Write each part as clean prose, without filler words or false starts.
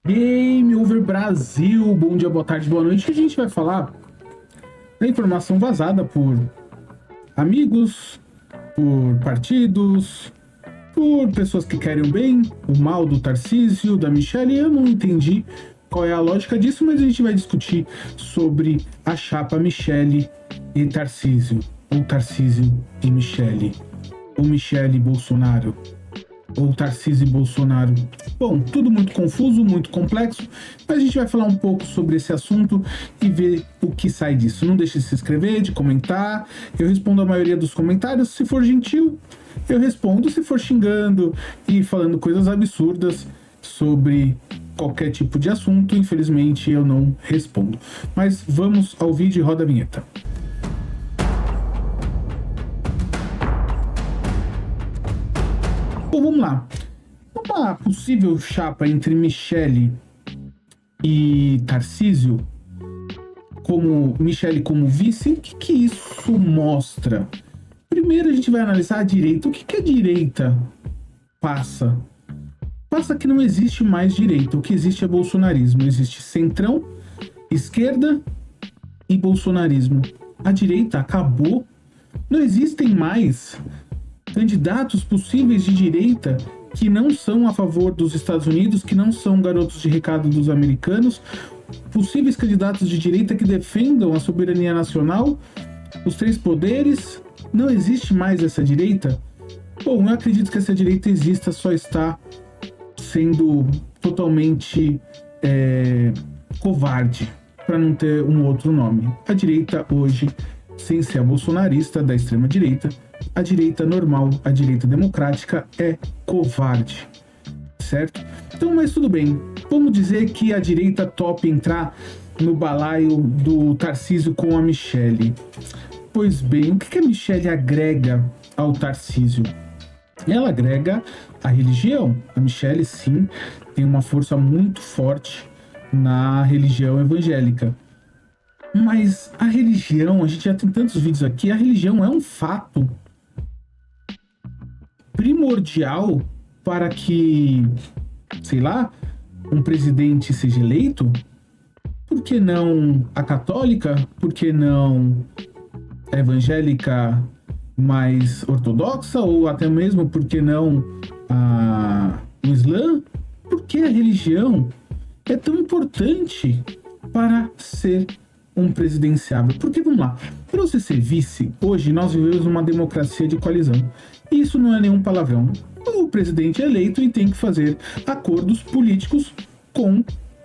Game Over Brasil, bom dia, boa tarde, boa noite. A gente vai falar da informação vazada por amigos, por partidos, por pessoas que querem o bem, o mal do Tarcísio, da Michelle. Eu não entendi qual é a lógica disso, mas a gente vai discutir sobre a chapa Michelle e Tarcísio, ou Tarcísio e Michelle, ou Michelle e Bolsonaro, ou Tarcísio e Bolsonaro. Bom, tudo muito confuso, muito complexo, mas a gente vai falar um pouco sobre esse assunto e ver o que sai disso. Não deixe de se inscrever, de comentar. Eu respondo a maioria dos comentários. Se for gentil, eu respondo. Se for xingando e falando coisas absurdas sobre qualquer tipo de assunto, infelizmente eu não respondo. Mas vamos ao vídeo e roda a vinheta. Bom, vamos lá. Uma possível chapa entre Michelle e Tarcísio, como Michelle como vice, o que isso mostra? Primeiro a gente vai analisar a direita. O que a direita passa? Passa que não existe mais direita. O que existe é bolsonarismo. Existe centrão, esquerda e bolsonarismo. A direita acabou. Não existem mais candidatos possíveis de direita que não são a favor dos Estados Unidos, que não são garotos de recado dos americanos, possíveis candidatos de direita que defendam a soberania nacional, os três poderes. Não existe mais essa direita? Bom, eu acredito que essa direita exista, só está sendo totalmente covarde, para não ter um outro nome. A direita hoje, sem ser a bolsonarista da extrema direita, a direita normal, a direita democrática é covarde, certo? Então, mas tudo bem. Vamos dizer que a direita topa entrar no balaio do Tarcísio com a Michelle. Pois bem, o que a Michelle agrega ao Tarcísio? Ela agrega a religião. A Michelle, sim, tem uma força muito forte na religião evangélica. Mas a religião, a gente já tem tantos vídeos aqui, a religião é um fato primordial para que, sei lá, um presidente seja eleito. Por que não a católica? Por que não a evangélica mais ortodoxa? Ou até mesmo, por que não o Islã? Por que a religião é tão importante para ser um presidenciável? Porque, vamos lá, para você ser vice, hoje nós vivemos uma democracia de coalizão. E isso não é nenhum palavrão. O presidente é eleito e tem que fazer acordos políticos com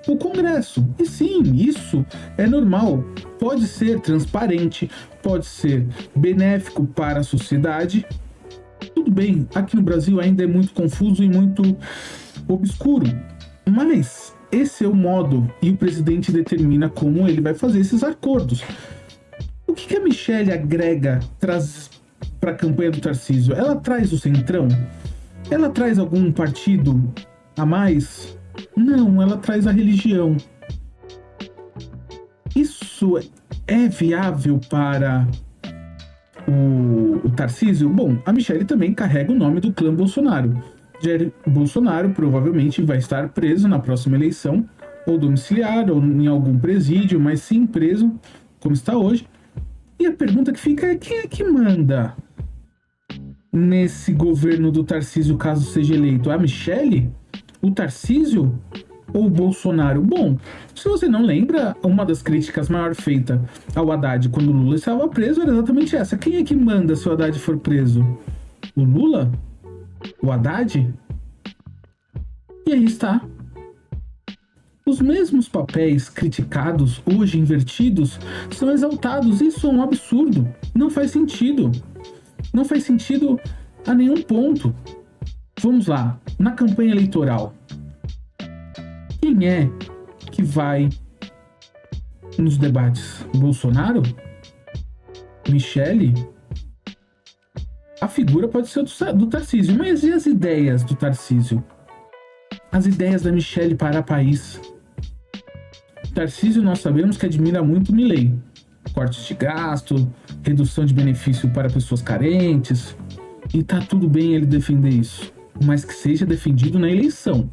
o Congresso. E sim, isso é normal. Pode ser transparente, pode ser benéfico para a sociedade. Tudo bem, aqui no Brasil ainda é muito confuso e muito obscuro. Mas esse é o modo e o presidente determina como ele vai fazer esses acordos. O que a Michelle agrega, traz para a campanha do Tarcísio? Ela traz o centrão? Ela traz algum partido a mais? Não, ela traz a religião. Isso é viável para o Tarcísio? Bom, a Michelle também carrega o nome do clã Bolsonaro. Jair Bolsonaro provavelmente vai estar preso na próxima eleição, ou domiciliar, ou em algum presídio, mas sim preso, como está hoje. E a pergunta que fica é: quem é que manda nesse governo do Tarcísio, caso seja eleito? A Michelle? O Tarcísio? Ou o Bolsonaro? Bom, se você não lembra, uma das críticas maior feita ao Haddad quando o Lula estava preso era exatamente essa. Quem é que manda se o Haddad for preso? O Lula? O Haddad? E aí está. Os mesmos papéis criticados, hoje invertidos, são exaltados. Isso é um absurdo. Não faz sentido. Não faz sentido a nenhum ponto. Vamos lá. Na campanha eleitoral, quem é que vai nos debates? Bolsonaro? Michelle? A figura pode ser do Tarcísio, mas e as ideias do Tarcísio? As ideias da Michelle para o país? Tarcísio, nós sabemos que admira muito Milei. Cortes de gasto, redução de benefício para pessoas carentes. E tá tudo bem ele defender isso, mas que seja defendido na eleição.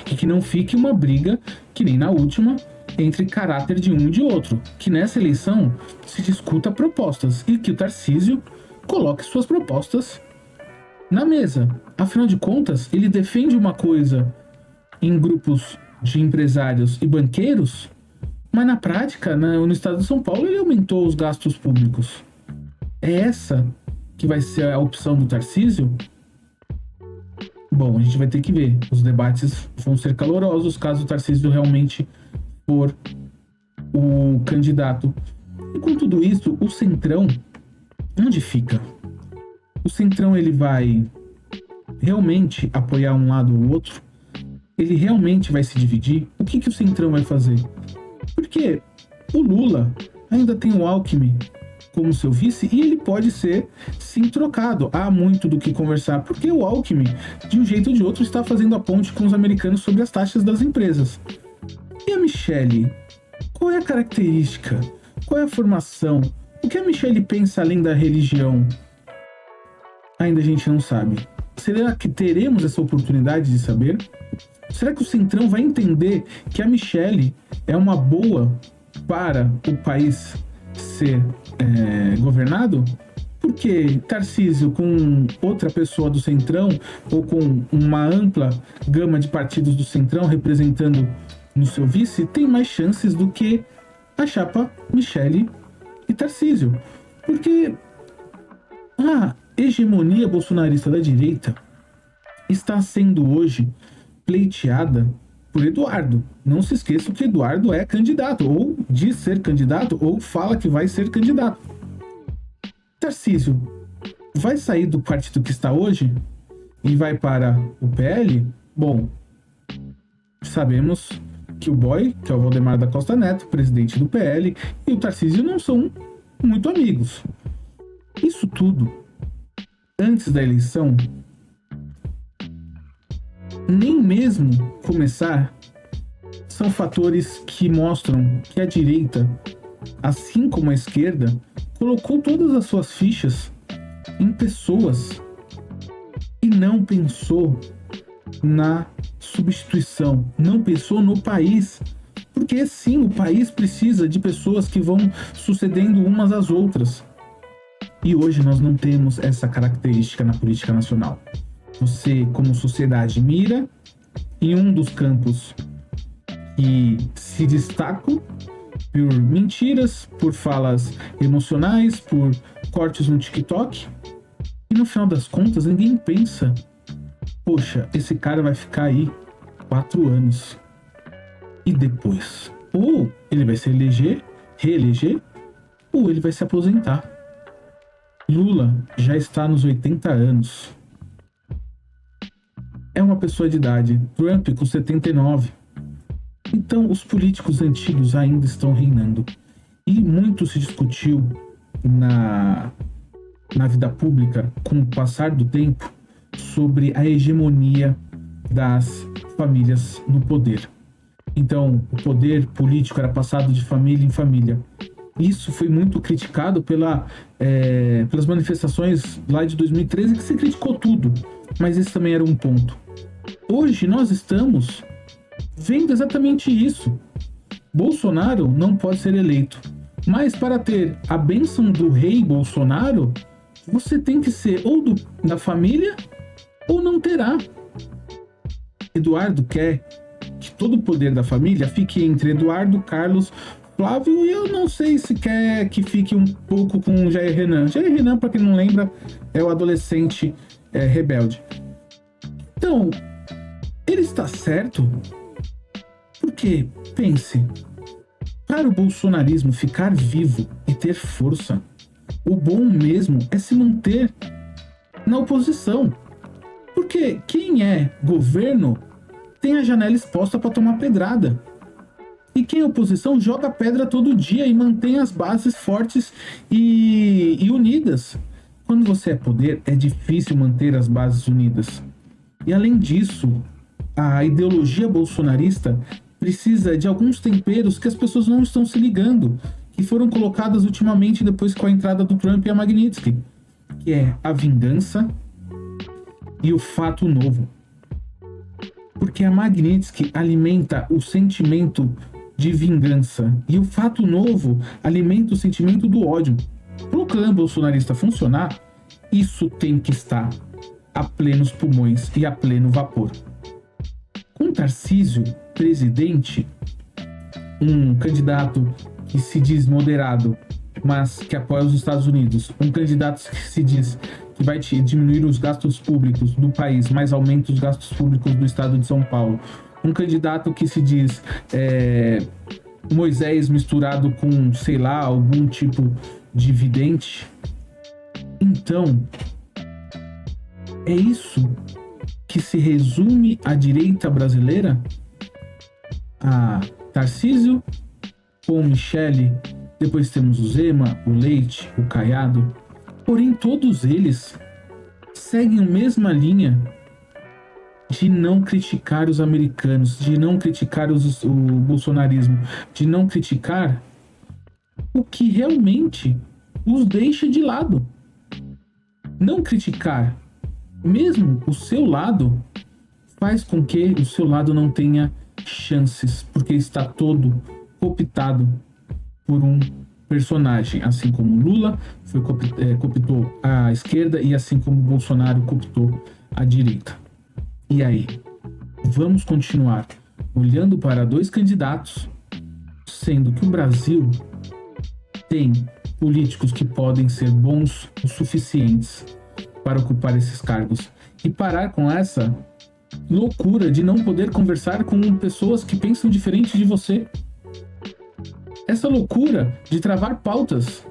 E que não fique uma briga, que nem na última, entre caráter de um e de outro. Que nessa eleição se discuta propostas e que o Tarcísio coloque suas propostas na mesa. Afinal de contas, ele defende uma coisa em grupos de empresários e banqueiros, mas na prática, no estado de São Paulo, ele aumentou os gastos públicos. É essa que vai ser a opção do Tarcísio? Bom, a gente vai ter que ver. Os debates vão ser calorosos caso o Tarcísio realmente for o candidato. E com tudo isso, o Centrão, onde fica? O Centrão, ele vai realmente apoiar um lado ou outro? Ele realmente vai se dividir? O que o Centrão vai fazer? Porque o Lula ainda tem o Alckmin como seu vice e ele pode ser, sim, trocado. Há muito do que conversar, porque o Alckmin, de um jeito ou de outro, está fazendo a ponte com os americanos sobre as taxas das empresas. E a Michelle? Qual é a característica? Qual é a formação? O que a Michelle pensa além da religião? Ainda a gente não sabe. Será que teremos essa oportunidade de saber? Será que o Centrão vai entender que a Michelle é uma boa para o país ser governado? Porque Tarcísio, com outra pessoa do Centrão, ou com uma ampla gama de partidos do Centrão representando no seu vice, tem mais chances do que a chapa Michelle e Tarcísio. Porque a hegemonia bolsonarista da direita está sendo hoje pleiteada por Eduardo. Não se esqueça que Eduardo é candidato, ou diz ser candidato, ou fala que vai ser candidato. Tarcísio vai sair do partido que está hoje e vai para o PL? Bom, sabemos que o boy, que é o Valdemar da Costa Neto, presidente do PL, e o Tarcísio não são muito amigos. Isso tudo, antes da eleição, nem mesmo começar, são fatores que mostram que a direita, assim como a esquerda, colocou todas as suas fichas em pessoas e não pensou na substituição, não pensou no país. Porque sim, o país precisa de pessoas que vão sucedendo umas às outras. E hoje nós não temos essa característica na política nacional. Você, como sociedade, mira em um dos campos que se destacam por mentiras, por falas emocionais, por cortes no TikTok. E no final das contas, ninguém pensa: poxa, esse cara vai ficar aí 4 anos. E depois? Ou ele vai se reeleger, ou ele vai se aposentar. Lula já está nos 80 anos. É uma pessoa de idade. Trump com 79. Então, os políticos antigos ainda estão reinando. E muito se discutiu na vida pública, com o passar do tempo, sobre a hegemonia das famílias no poder. Então, o poder político era passado de família em família. Isso foi muito criticado pelas manifestações lá de 2013, que se criticou tudo. Mas esse também era um ponto. Hoje nós estamos vendo exatamente isso. Bolsonaro não pode ser eleito. Mas para ter a bênção do rei Bolsonaro, você tem que ser ou da família ou não terá. Eduardo quer que todo o poder da família fique entre Eduardo, Carlos, Flávio, e eu não sei se quer que fique um pouco com Jair Renan. Jair Renan, para quem não lembra, é o adolescente rebelde. Então, ele está certo? Porque, pense, para o bolsonarismo ficar vivo e ter força, o bom mesmo é se manter na oposição. Porque quem é governo tem a janela exposta para tomar pedrada. E quem é oposição joga pedra todo dia e mantém as bases fortes e unidas. Quando você é poder, é difícil manter as bases unidas. E além disso, a ideologia bolsonarista precisa de alguns temperos que as pessoas não estão se ligando, que foram colocadas ultimamente depois com a entrada do Trump e a Magnitsky, que é a vingança e o fato novo. Porque a Magnitsky alimenta o sentimento de vingança e o fato novo alimenta o sentimento do ódio. Para o clã bolsonarista funcionar, isso tem que estar a plenos pulmões e a pleno vapor. Com Tarcísio, presidente, um candidato que se diz moderado, mas que apoia os Estados Unidos, um candidato que se diz que vai diminuir os gastos públicos do país, mas aumenta os gastos públicos do estado de São Paulo, um candidato que se diz Moisés misturado com, sei lá, algum tipo de vidente. Então, é isso que se resume a direita brasileira? A Tarcísio com Michele, depois temos o Zema, o Leite, o Caiado. Porém, todos eles seguem a mesma linha de não criticar os americanos, de não criticar o bolsonarismo, de não criticar o que realmente os deixa de lado. Não criticar mesmo o seu lado faz com que o seu lado não tenha chances, porque está todo cooptado por um personagem, assim como Lula cooptou a esquerda e assim como Bolsonaro cooptou a direita. E aí, vamos continuar olhando para dois candidatos, sendo que o Brasil tem políticos que podem ser bons o suficientes para ocupar esses cargos e parar com essa loucura de não poder conversar com pessoas que pensam diferente de você. Essa loucura de travar pautas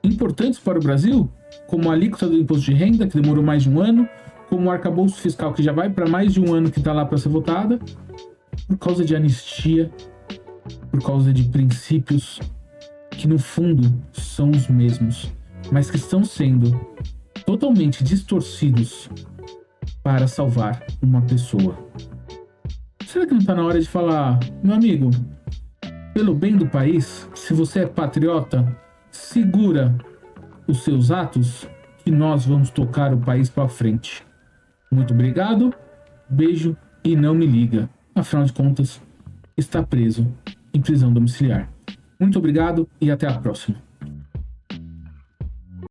importantes para o Brasil, como a alíquota do imposto de renda, que demorou mais de um ano, como o arcabouço fiscal, que já vai para mais de um ano que está lá para ser votada, por causa de anistia, por causa de princípios que no fundo são os mesmos, mas que estão sendo totalmente distorcidos para salvar uma pessoa. Será que não está na hora de falar, meu amigo, pelo bem do país, se você é patriota, segura os seus atos que nós vamos tocar o país para frente. Muito obrigado, beijo e não me liga. Afinal de contas, está preso em prisão domiciliar. Muito obrigado e até a próxima.